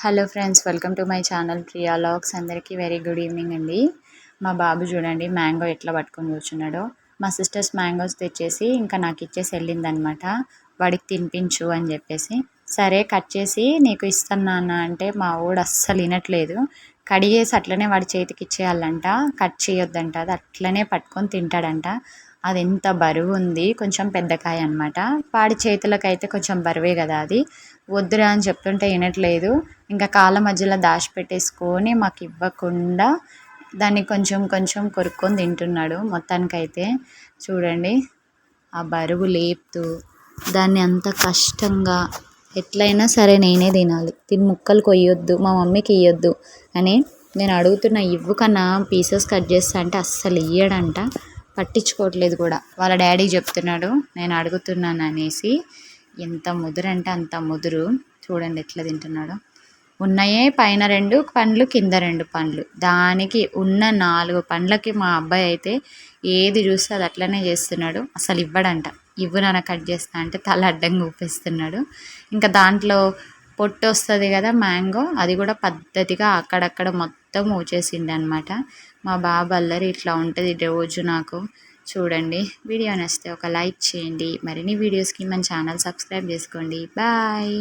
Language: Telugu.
Hello friends, welcome to my channel Priya vlogs. అందరికీ వెరీ గుడ్ ఈవినింగ్ అండి. మా బాబు చూడండి మ్యాంగో ఎట్లా పట్టుకొని కూర్చున్నాడో. మా సిస్టర్స్ మ్యాంగోస్ తెచ్చేసి ఇంకా నాకు ఇచ్చేసి వెళ్ళిందనమాట. వాడికి తినిపించు అని చెప్పేసి, సరే కట్ చేసి నీకు ఇస్తాను నాన్న అంటే మా వాడు అస్సలు వినట్లేదు. కడిగేసి అట్లనే వాడి చేతికి ఇచ్చేయాలంట, కట్ చేయొద్దంట. అది అట్లనే పట్టుకొని తింటాడంట. అది ఎంత బరువు ఉంది, కొంచెం పెద్ద కాయ అనమాట. వాడి చేతులకు అయితే కొంచెం బరువే కదా అది. వద్దురా అని చెప్తుంటే వినట్లేదు. ఇంకా కాళ్ళ మధ్యలో దాచిపెట్టేసుకొని మాకు ఇవ్వకుండా దాన్ని కొంచెం కొంచెం కొరుక్కొని తింటున్నాడు. మొత్తానికైతే చూడండి ఆ బరువు లేపుతూ దాన్ని అంత కష్టంగా ఎట్లయినా సరే నేనే తినాలి, తిని ముక్కలు కొయ్యొద్దు, మా మమ్మీకి ఇవ్వద్దు అని నేను అడుగుతున్న. ఇవ్వు కన్నా పీసెస్ కట్ చేస్తా అంటే అస్సలు ఇయ్యడంట, పట్టించుకోవట్లేదు కూడా. వాళ్ళ డాడీ చెప్తున్నాడు నేను అడుగుతున్నాను అనేసి. ఎంత ముదురు అంటే అంత ముదురు. చూడండి ఎట్లా తింటున్నాడు. ఉన్నాయే పైన 2 పండ్లు, కింద 2 పండ్లు. దానికి ఉన్న 4 పండ్లకి మా అబ్బాయి అయితే ఏది చూస్తే అది అట్లనే చేస్తున్నాడు. అసలు ఇవ్వడంట. ఇవ్వు నాన్న కట్ చేస్తా అంటే తల అడ్డంగా ఊపిస్తున్నాడు. ఇంకా దాంట్లో పొట్టు వస్తుంది కదా మ్యాంగో, అది కూడా పద్ధతిగా అక్కడక్కడ మొత్తం ఊచేసిండు అనమాట. మా బాబు అల్లరి ఇట్లా ఉంటుంది రోజు నాకు. చూడండి, వీడియో నచ్చితే ఒక లైక్ చేయండి. మరిన్ని వీడియోస్కి మన ఛానల్ సబ్స్క్రైబ్ చేసుకోండి. బాయ్.